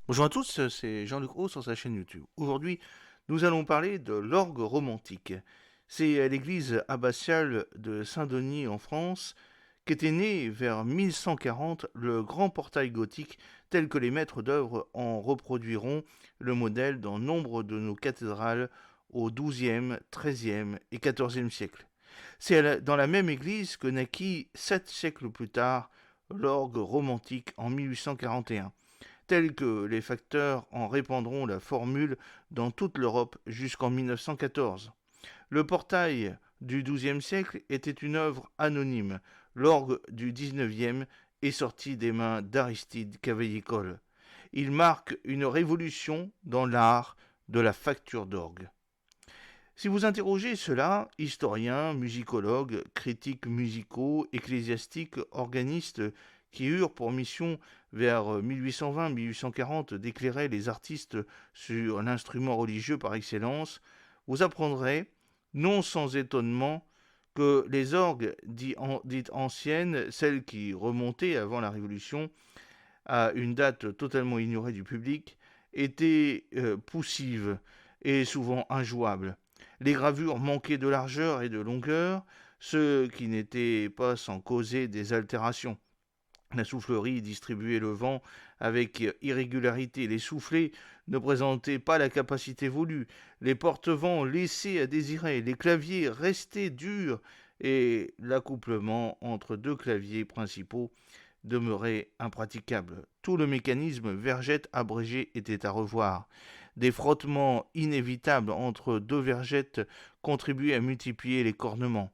Bonjour à tous, c'est Jean-Luc Haut sur sa chaîne YouTube. Aujourd'hui, nous allons parler de l'orgue romantique. C'est à l'église abbatiale de Saint-Denis en France qu'était né vers 1140 le grand portail gothique tel que les maîtres d'œuvre en reproduiront le modèle dans nombre de nos cathédrales au XIIe, XIIIe et XIVe siècle. C'est dans la même église que naquit 7 siècles plus tard l'orgue romantique en 1841 tels que les facteurs en répandront la formule dans toute l'Europe jusqu'en 1914. Le portail du XIIe siècle était une œuvre anonyme. L'orgue du XIXe est sorti des mains d'Aristide Cavaillé-Coll. Il marque une révolution dans l'art de la facture d'orgue. Si vous interrogez cela, historiens, musicologues, critiques musicaux, ecclésiastiques, organistes qui eurent pour mission vers 1820-1840 d'éclairer les artistes sur l'instrument religieux par excellence, vous apprendrez, non sans étonnement, que les orgues dites anciennes, celles qui remontaient avant la Révolution, à une date totalement ignorée du public, étaient poussives et souvent injouables. Les gravures manquaient de largeur et de longueur, ce qui n'était pas sans causer des altérations. La soufflerie distribuait le vent avec irrégularité. Les soufflets ne présentaient pas la capacité voulue. Les porte-vents laissaient à désirer. Les claviers restaient durs et l'accouplement entre deux claviers principaux demeurait impraticable. Tout le mécanisme vergette abrégé était à revoir. Des frottements inévitables entre deux vergettes contribuaient à multiplier les cornements.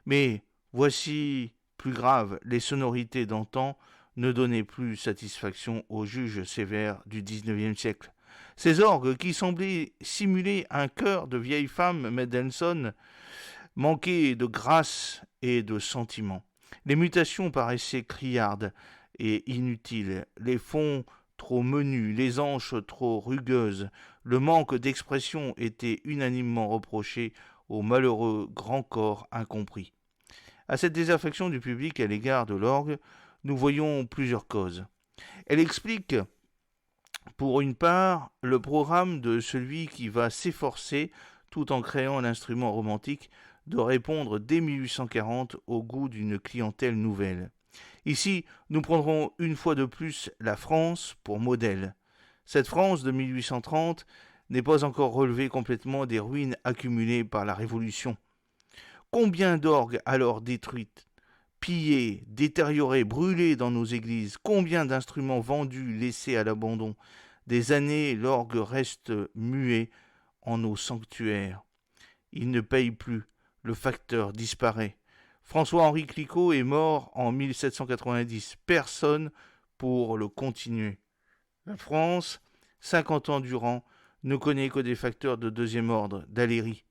Mais voici plus grave, les sonorités d'antan ne donnaient plus satisfaction aux juges sévères du XIXe siècle. Ces orgues, qui semblaient simuler un chœur de vieille femme Mendelssohn, manquaient de grâce et de sentiment. Les mutations paraissaient criardes et inutiles, les fonds trop menus, les anches trop rugueuses, le manque d'expression était unanimement reproché au malheureux grand corps incompris. À cette désaffection du public à l'égard de l'orgue, nous voyons plusieurs causes. Elle explique, pour une part, le programme de celui qui va s'efforcer, tout en créant l'instrument romantique, de répondre dès 1840 au goût d'une clientèle nouvelle. Ici, nous prendrons une fois de plus la France pour modèle. Cette France de 1830 n'est pas encore relevée complètement des ruines accumulées par la Révolution. Combien d'orgues alors détruites, pillées, détériorées, brûlées dans nos églises, combien d'instruments vendus, laissés à l'abandon. Des années, l'orgue reste muet en nos sanctuaires. Il ne paye plus, le facteur disparaît. François-Henri Clicquot est mort en 1790. Personne pour le continuer. La France, 50 ans durant, ne connaît que des facteurs de deuxième ordre, d'Aléry.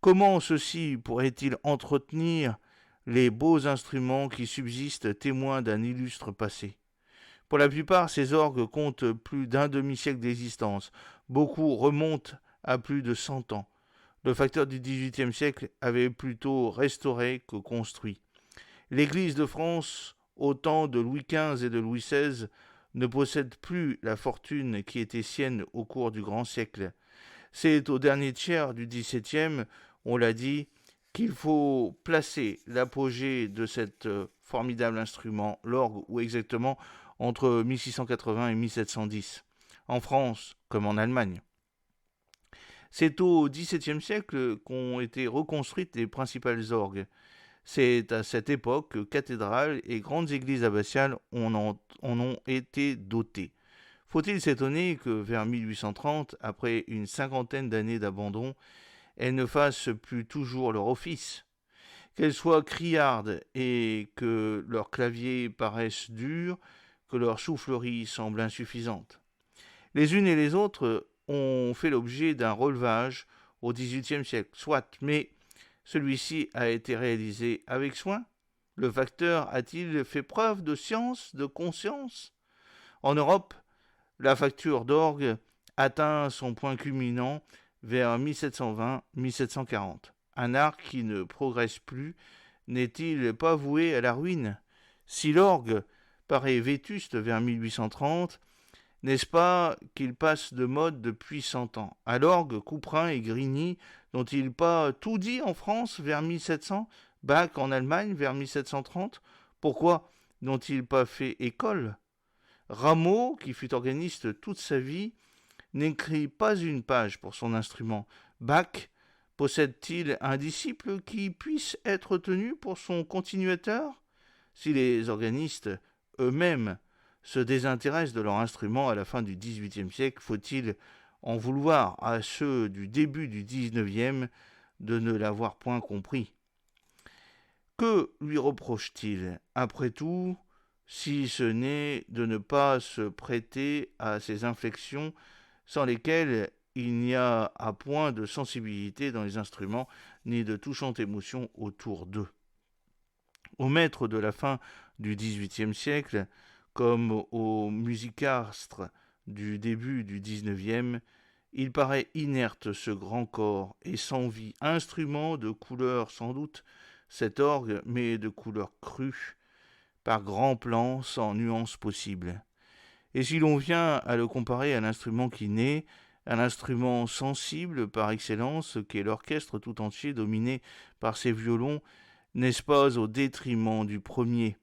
Comment ceux-ci pourraient-ils entretenir les beaux instruments qui subsistent témoins d'un illustre passé? Pour la plupart, ces orgues comptent plus d'un demi-siècle d'existence. Beaucoup remontent à plus de 100 ans. Le facteur du XVIIIe siècle avait plutôt restauré que construit. L'Église de France, au temps de Louis XV et de Louis XVI, ne possède plus la fortune qui était sienne au cours du grand siècle. C'est au dernier tiers du XVIIe, on l'a dit, qu'il faut placer l'apogée de cet formidable instrument, l'orgue, ou exactement entre 1680 et 1710, en France comme en Allemagne. C'est au XVIIe siècle qu'ont été reconstruites les principales orgues. C'est à cette époque que cathédrales et grandes églises abbatiales en ont été dotées. Faut-il s'étonner que vers 1830, après une cinquantaine d'années d'abandon, elles ne fassent plus toujours leur office, qu'elles soient criardes et que leurs claviers paraissent durs, que leur soufflerie semble insuffisante. Les unes et les autres ont fait l'objet d'un relevage au XVIIIe siècle, soit, mais celui-ci a été réalisé avec soin. Le facteur a-t-il fait preuve de science, de conscience? En Europe, la facture d'orgue atteint son point culminant vers 1720-1740. Un art qui ne progresse plus n'est-il pas voué à la ruine? Si l'orgue paraît vétuste vers 1830, N'est-ce pas qu'il passe de mode depuis 100 ans? À l'orgue, Couperin et Grigny n'ont-ils pas tout dit en France vers 1700? Bach en Allemagne vers 1730? Pourquoi n'ont-ils pas fait école? Rameau, qui fut organiste toute sa vie, n'écrit pas une page pour son instrument. Bach possède-t-il un disciple qui puisse être tenu pour son continuateur? Si les organistes eux-mêmes se désintéressent de leur instrument à la fin du XVIIIe siècle, faut-il en vouloir à ceux du début du XIXe de ne l'avoir point compris? Que lui reproche-t-il, après tout, si ce n'est de ne pas se prêter à ces inflexions sans lesquelles il n'y a à point de sensibilité dans les instruments, ni de touchante émotion autour d'eux? Aux maîtres de la fin du XVIIIe siècle, comme aux musicastres du début du XIXe, il paraît inerte ce grand corps et sans vie, instrument de couleur sans doute, cet orgue, mais de couleur crue, par grands plans, sans nuance possible. Et si l'on vient à le comparer à l'instrument qui naît, à l'instrument sensible par excellence, qu'est l'orchestre tout entier dominé par ses violons, n'est-ce pas au détriment du premier,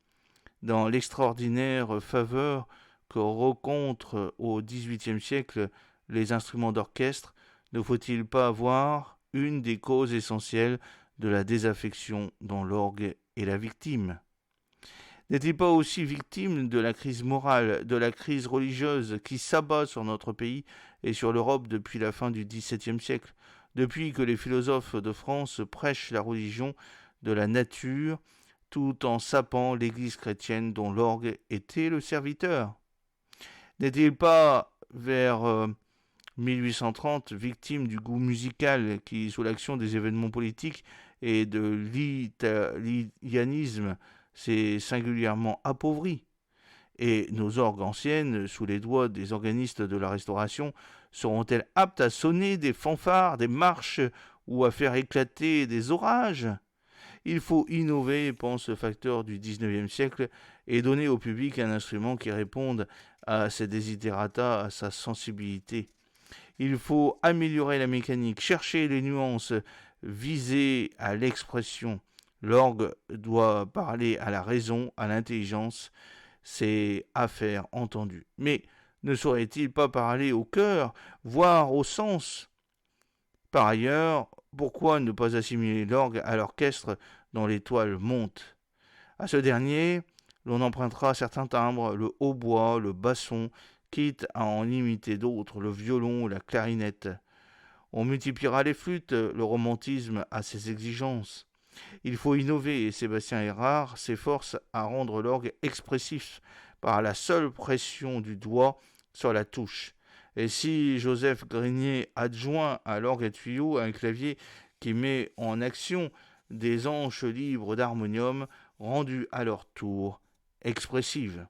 dans l'extraordinaire faveur que rencontrent au XVIIIe siècle les instruments d'orchestre, ne faut-il pas voir une des causes essentielles de la désaffection dont l'orgue est la victime? N'est-il pas aussi victime de la crise morale, de la crise religieuse qui s'abat sur notre pays et sur l'Europe depuis la fin du XVIIe siècle, depuis que les philosophes de France prêchent la religion de la nature, tout en sapant l'Église chrétienne dont l'orgue était le serviteur? N'est-il pas vers 1830 victime du goût musical qui, sous l'action des événements politiques et de l'italianisme, s'est singulièrement appauvri? Et nos orgues anciennes, sous les doigts des organistes de la Restauration, seront-elles aptes à sonner des fanfares, des marches ou à faire éclater des orages? Il faut innover, pense le facteur du XIXe siècle, et donner au public un instrument qui réponde à ses desiderata, à sa sensibilité. Il faut améliorer la mécanique, chercher les nuances, viser à l'expression. L'orgue doit parler à la raison, à l'intelligence, c'est affaire entendue. Mais ne saurait-il pas parler au cœur, voire au sens? Par ailleurs, pourquoi ne pas assimiler l'orgue à l'orchestre dont l'étoile monte? À ce dernier, l'on empruntera certains timbres, le hautbois, le basson, quitte à en imiter d'autres, le violon ou la clarinette. On multipliera les flûtes, le romantisme a ses exigences. Il faut innover et Sébastien Érard s'efforce à rendre l'orgue expressif par la seule pression du doigt sur la touche. Et si Joseph Grenier adjoint à l'orgue à tuyau un clavier qui met en action des anches libres d'harmonium rendues à leur tour expressives.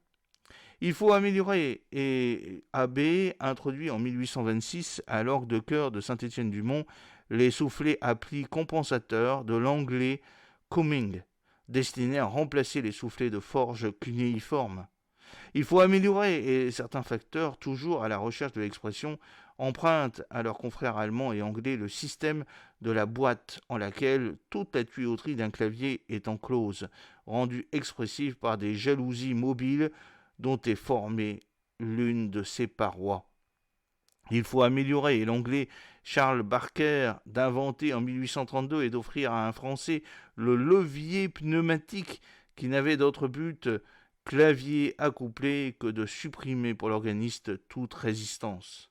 Il faut améliorer et Abbé introduit en 1826 à l'orgue de chœur de Saint-Étienne-du-Mont les soufflets à plis compensateurs de l'anglais Cumming, destinés à remplacer les soufflets de forge cunéiformes. Il faut améliorer et certains facteurs, toujours à la recherche de l'expression, empruntent à leurs confrères allemands et anglais le système de la boîte en laquelle toute la tuyauterie d'un clavier est enclose, rendue expressive par des jalousies mobiles dont est formée l'une de ses parois. Il faut améliorer, et l'anglais Charles Barker d'inventer en 1832 et d'offrir à un Français le levier pneumatique qui n'avait d'autre but, clavier accouplé, que de supprimer pour l'organiste toute résistance.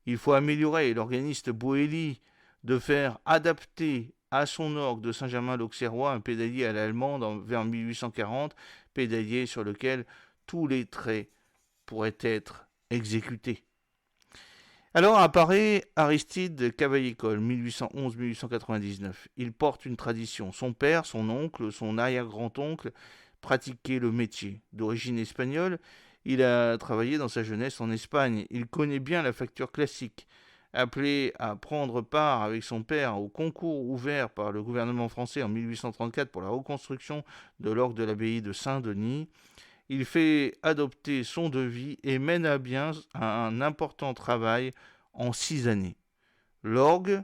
Il faut améliorer, et l'organiste Boelli de faire adapter à son orgue de Saint-Germain-l'Auxerrois un pédalier à l'allemande vers 1840, pédalier sur lequel tous les traits pourraient être exécutés. Alors apparaît Aristide Cavaillé-Coll, 1811-1899. Il porte une tradition. Son père, son oncle, son arrière-grand-oncle pratiquaient le métier. D'origine espagnole, il a travaillé dans sa jeunesse en Espagne. Il connaît bien la facture classique. Appelé à prendre part avec son père au concours ouvert par le gouvernement français en 1834 pour la reconstruction de l'orgue de l'abbaye de Saint-Denis, Il fait adopter son devis et mène à bien un important travail en 6 années. L'orgue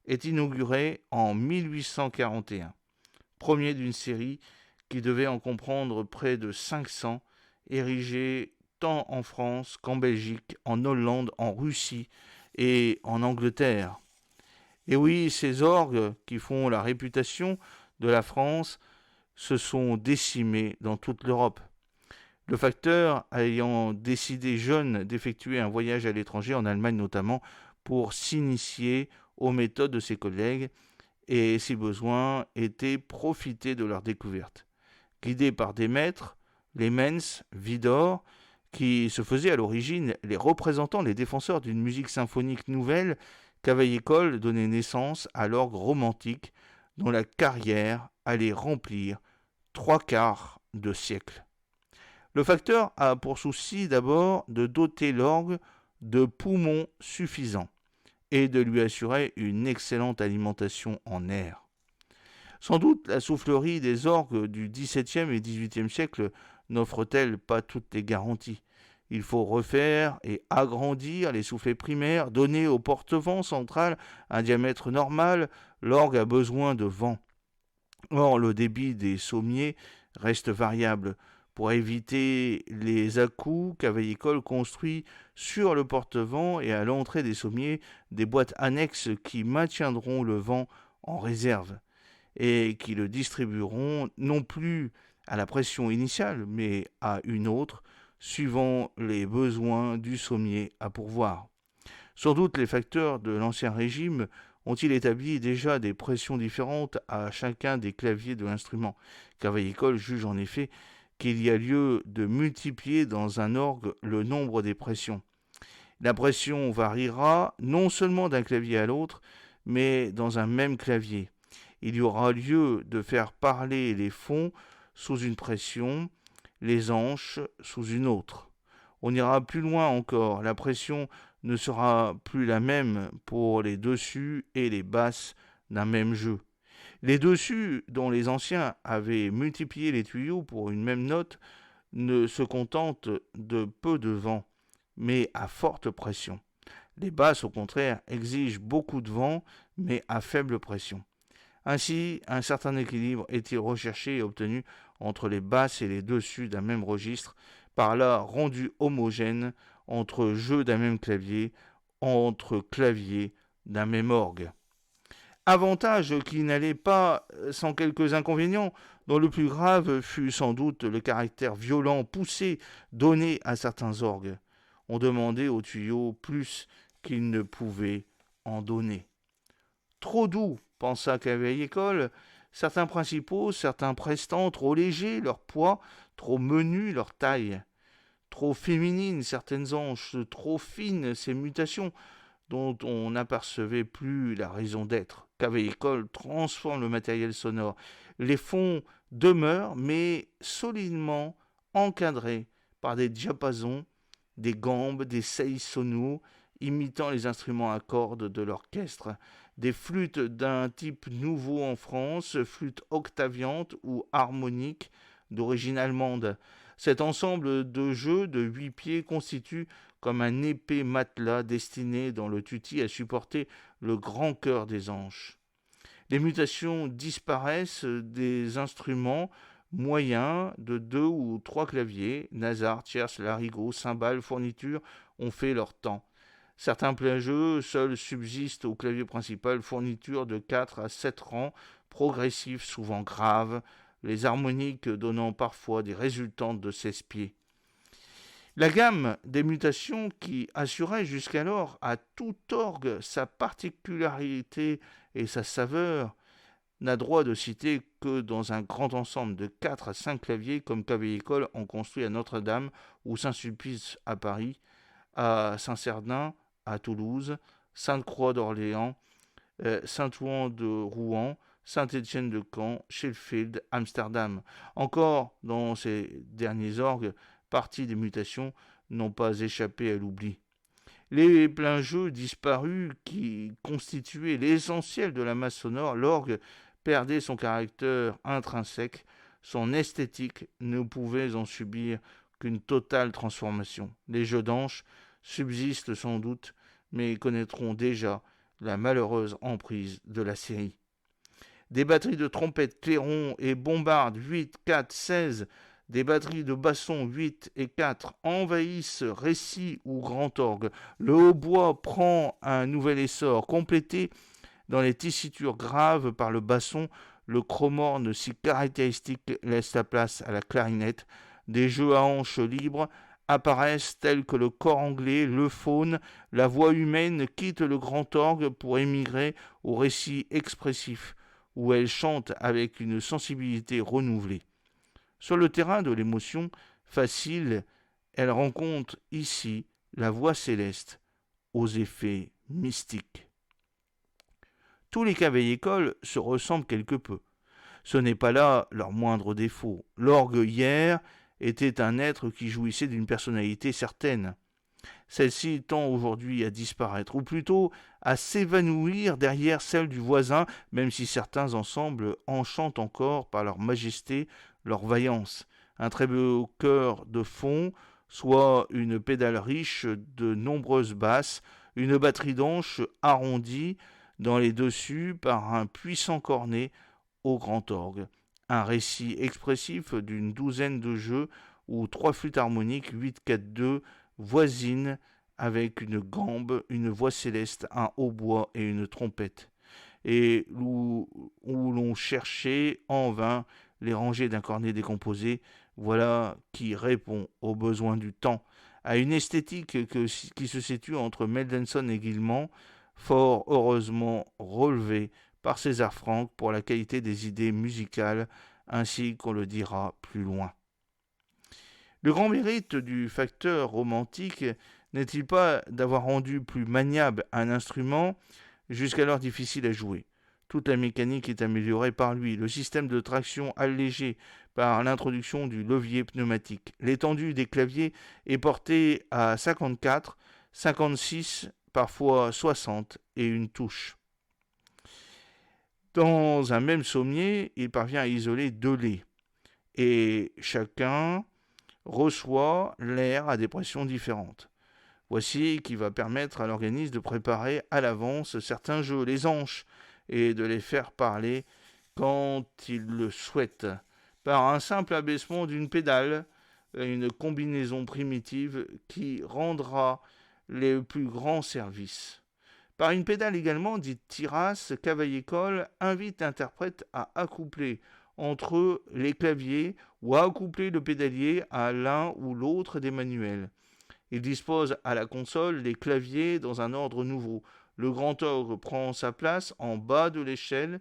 est inauguré en 1841, premier d'une série qui devait en comprendre près de 500, érigés tant en France qu'en Belgique, en Hollande, en Russie et en Angleterre. Et oui, ces orgues qui font la réputation de la France se sont décimés dans toute l'Europe. Le facteur ayant décidé jeune d'effectuer un voyage à l'étranger, en Allemagne notamment, pour s'initier aux méthodes de ses collègues et, si besoin, était profiter de leur découverte. Guidés par des maîtres, les Menz, Widor, qui se faisaient à l'origine les représentants, les défenseurs d'une musique symphonique nouvelle, Cavaillé-Coll donnait naissance à l'orgue romantique dont la carrière allait remplir 3/4 de siècle. Le facteur a pour souci d'abord de doter l'orgue de poumons suffisants et de lui assurer une excellente alimentation en air. Sans doute la soufflerie des orgues du XVIIe et XVIIIe siècle n'offre-t-elle pas toutes les garanties. Il faut refaire et agrandir les soufflets primaires, donner au porte-vent central un diamètre normal. L'orgue a besoin de vent. Or, le débit des sommiers reste variable. Pour éviter les à-coups, Cavaillé-Coll construit sur le porte-vent et à l'entrée des sommiers des boîtes annexes qui maintiendront le vent en réserve et qui le distribueront non plus à la pression initiale, mais à une autre, suivant les besoins du sommier à pourvoir. Sans doute les facteurs de l'Ancien Régime ont-ils établi déjà des pressions différentes à chacun des claviers de l'instrument. Cavaillé-Coll juge en effet qu'il y a lieu de multiplier dans un orgue le nombre des pressions. La pression variera non seulement d'un clavier à l'autre, mais dans un même clavier. Il y aura lieu de faire parler les fonds sous une pression, les hanches sous une autre. On ira plus loin encore, la pression ne sera plus la même pour les dessus et les basses d'un même jeu. Les dessus, dont les anciens avaient multiplié les tuyaux pour une même note, ne se contentent de peu de vent, mais à forte pression. Les basses, au contraire, exigent beaucoup de vent, mais à faible pression. Ainsi, un certain équilibre est-il recherché et obtenu entre les basses et les dessus d'un même registre, par là rendu homogène entre jeux d'un même clavier, entre claviers d'un même orgue. Avantage qui n'allait pas sans quelques inconvénients, dont le plus grave fut sans doute le caractère violent, poussé, donné à certains orgues. On demandait aux tuyaux plus qu'ils ne pouvaient en donner. Trop doux, pensa Cavaillé-Coll, certains principaux, certains prestants, trop légers, leur poids, trop menus, leur taille, trop féminines, certaines hanches, trop fines, ces mutations, dont on n'apercevait plus la raison d'être. Cavaillé-Coll transforme le matériel sonore. Les fonds demeurent, mais solidement encadrés par des diapasons, des gambes, des saillies sonores, imitant les instruments à cordes de l'orchestre, des flûtes d'un type nouveau en France, flûtes octaviantes ou harmoniques d'origine allemande. Cet ensemble de jeux de 8 pieds constitue comme un épais matelas destiné dans le tutti à supporter le grand chœur des anges. Les mutations disparaissent des instruments moyens de 2 ou 3 claviers, nasard, tierce, larigot, cymbales, fournitures ont fait leur temps. Certains pleins jeux seuls subsistent au clavier principal, fourniture de 4 à 7 rangs, progressifs, souvent graves, les harmoniques donnant parfois des résultantes de 16 pieds. La gamme des mutations qui assurait jusqu'alors à tout orgue sa particularité et sa saveur n'a droit de citer que dans un grand ensemble de 4 à 5 claviers comme Cavaillé-Coll en construit à Notre-Dame ou Saint-Sulpice à Paris, à Saint-Cerdin à Toulouse, Sainte-Croix d'Orléans, Saint-Ouen de Rouen, Saint-Étienne de Caen, Sheffield, Amsterdam. Encore dans ces derniers orgues, partie des mutations n'ont pas échappé à l'oubli. Les pleins jeux disparus qui constituaient l'essentiel de la masse sonore, l'orgue perdait son caractère intrinsèque, son esthétique ne pouvait en subir qu'une totale transformation. Les jeux d'anches subsistent sans doute, mais connaîtront déjà la malheureuse emprise de la série. Des batteries de trompettes, clairons et bombardes 8, 4, 16, des batteries de bassons 8 et 4 envahissent récit ou grand orgue. Le hautbois prend un nouvel essor, complété dans les tessitures graves par le basson. Le chromorne si caractéristique laisse la place à la clarinette. Des jeux à hanches libres apparaissent tels que le cor anglais, le faune. La voix humaine quitte le grand orgue pour émigrer au récit expressif, où elle chante avec une sensibilité renouvelée. Sur le terrain de l'émotion facile, elle rencontre ici la voix céleste aux effets mystiques. Tous les cavaliers-écoles se ressemblent quelque peu. Ce n'est pas là leur moindre défaut. L'orgue hier était un être qui jouissait d'une personnalité certaine. Celle-ci tend aujourd'hui à disparaître, ou plutôt à s'évanouir derrière celle du voisin, même si certains ensembles enchantent encore par leur majesté, leur vaillance. Un très beau chœur de fond, soit une pédale riche de nombreuses basses, une batterie d'anches arrondie dans les dessus par un puissant cornet au grand orgue. Un récit expressif d'une douzaine de jeux où 3 flûtes harmoniques 8-4-2 voisinent avec une gambe, une voix céleste, un hautbois et une trompette, et où l'on cherchait en vain les rangées d'un cornet décomposé. Voilà qui répond aux besoins du temps, à une esthétique qui se situe entre Mendelssohn et Guilmant, fort heureusement relevée par César Franck pour la qualité des idées musicales, ainsi qu'on le dira plus loin. Le grand mérite du facteur romantique n'est-il pas d'avoir rendu plus maniable un instrument jusqu'alors difficile à jouer? Toute la mécanique est améliorée par lui, le système de traction allégé par l'introduction du levier pneumatique. L'étendue des claviers est portée à 54, 56, parfois 60 et une touche. Dans un même sommier, il parvient à isoler 2 laits, et chacun reçoit l'air à des pressions différentes. Voici qui va permettre à l'organisme de préparer à l'avance certains jeux, les anches, et de les faire parler quand il le souhaite, par un simple abaissement d'une pédale, une combinaison primitive qui rendra les plus grands services. Par une pédale également, dite tirasse, Cavaillé-Coll invite l'interprète à accoupler entre les claviers ou à accoupler le pédalier à l'un ou l'autre des manuels. Il dispose à la console les claviers dans un ordre nouveau. Le grand orgue prend sa place en bas de l'échelle,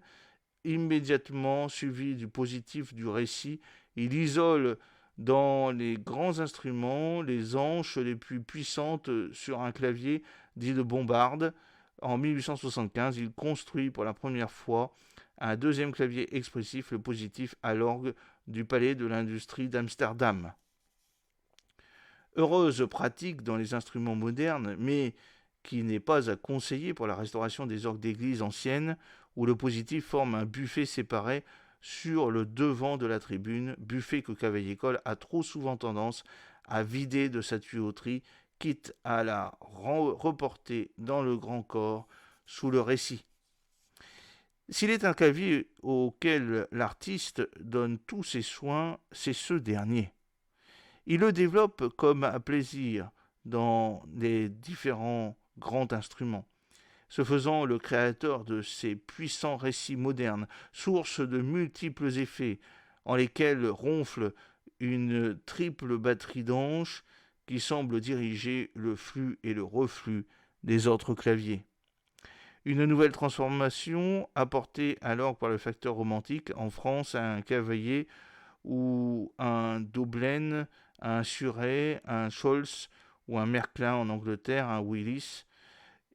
immédiatement suivi du positif du récit. Il isole dans les grands instruments les anches les plus puissantes sur un clavier dit de bombarde. En 1875, il construit pour la première fois un deuxième clavier expressif, le positif, à l'orgue du Palais de l'Industrie d'Amsterdam. Heureuse pratique dans les instruments modernes, mais qui n'est pas à conseiller pour la restauration des orgues d'église anciennes, où le positif forme un buffet séparé sur le devant de la tribune, buffet que Cavaillé-Coll a trop souvent tendance à vider de sa tuyauterie, quitte à la reporter dans le grand corps sous le récit. S'il est un clavier auquel l'artiste donne tous ses soins, c'est ce dernier. Il le développe comme à plaisir dans les différents grands instruments. Ce faisant, le créateur de ces puissants récits modernes, source de multiples effets, en lesquels ronfle une triple batterie d'anches qui semble diriger le flux et le reflux des autres claviers. Une nouvelle transformation apportée alors par le facteur romantique en France à un Cavaillé ou un Doblen, un Surrey, un Scholz ou un Merklin en Angleterre, un Willis,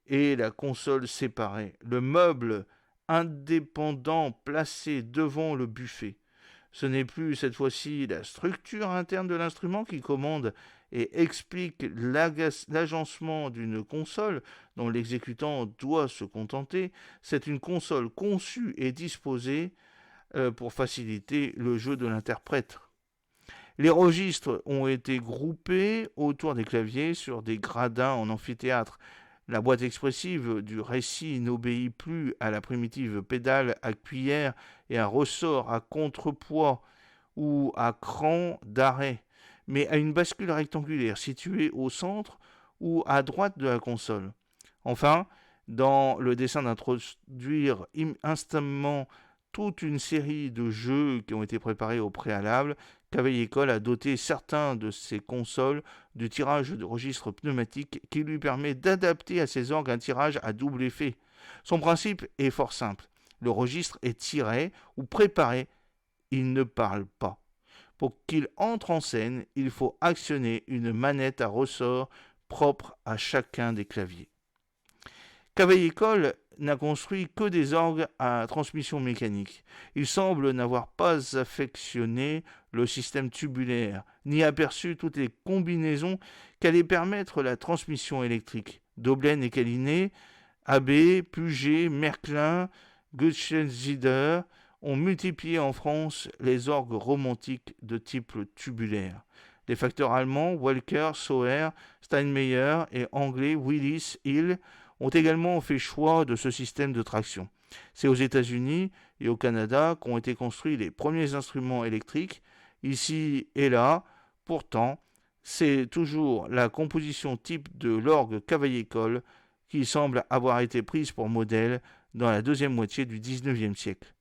et la console séparée, le meuble indépendant placé devant le buffet. Ce n'est plus cette fois-ci la structure interne de l'instrument qui commande et explique l'agencement d'une console dont l'exécutant doit se contenter. C'est une console conçue et disposée pour faciliter le jeu de l'interprète. Les registres ont été groupés autour des claviers sur des gradins en amphithéâtre. La boîte expressive du récit n'obéit plus à la primitive pédale à cuillère et à ressort à contrepoids ou à cran d'arrêt, mais à une bascule rectangulaire située au centre ou à droite de la console. Enfin, dans le dessin d'introduire instamment toute une série de jeux qui ont été préparés au préalable, Cavaillé École a doté certains de ses consoles du tirage de registres pneumatiques qui lui permet d'adapter à ses orgues un tirage à double effet. Son principe est fort simple. Le registre est tiré ou préparé, il ne parle pas. Pour qu'il entre en scène, il faut actionner une manette à ressort propre à chacun des claviers. Cavaillé École n'a construit que des orgues à transmission mécanique. Il semble n'avoir pas affectionné le système tubulaire, ni aperçu toutes les combinaisons qu'allait permettre la transmission électrique. Doblen et Calinet, Abbé, Puget, Merklin, Gutschenzieder ont multiplié en France les orgues romantiques de type tubulaire. Les facteurs allemands, Walker, Sauer, Steinmeier et anglais, Willis, Hill, ont également fait choix de ce système de traction. C'est aux États-Unis et au Canada qu'ont été construits les premiers instruments électriques, ici et là. Pourtant, c'est toujours la composition type de l'orgue Cavaillé-École qui semble avoir été prise pour modèle dans la deuxième moitié du XIXe siècle.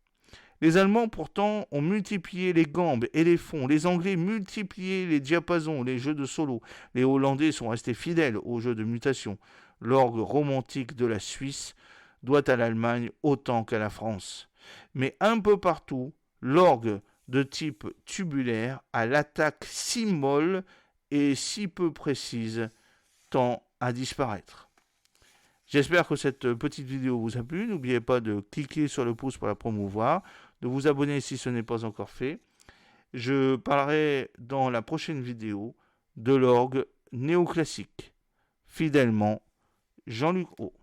Les Allemands, pourtant, ont multiplié les gambes et les fonds. Les Anglais multiplié les diapasons, les jeux de solo. Les Hollandais sont restés fidèles aux jeux de mutation. L'orgue romantique de la Suisse doit à l'Allemagne autant qu'à la France. Mais un peu partout, l'orgue de type tubulaire à l'attaque si molle et si peu précise tend à disparaître. J'espère que cette petite vidéo vous a plu. N'oubliez pas de cliquer sur le pouce pour la promouvoir, de vous abonner si ce n'est pas encore fait. Je parlerai dans la prochaine vidéo de l'orgue néoclassique. Fidèlement, Jean-Luc Haut.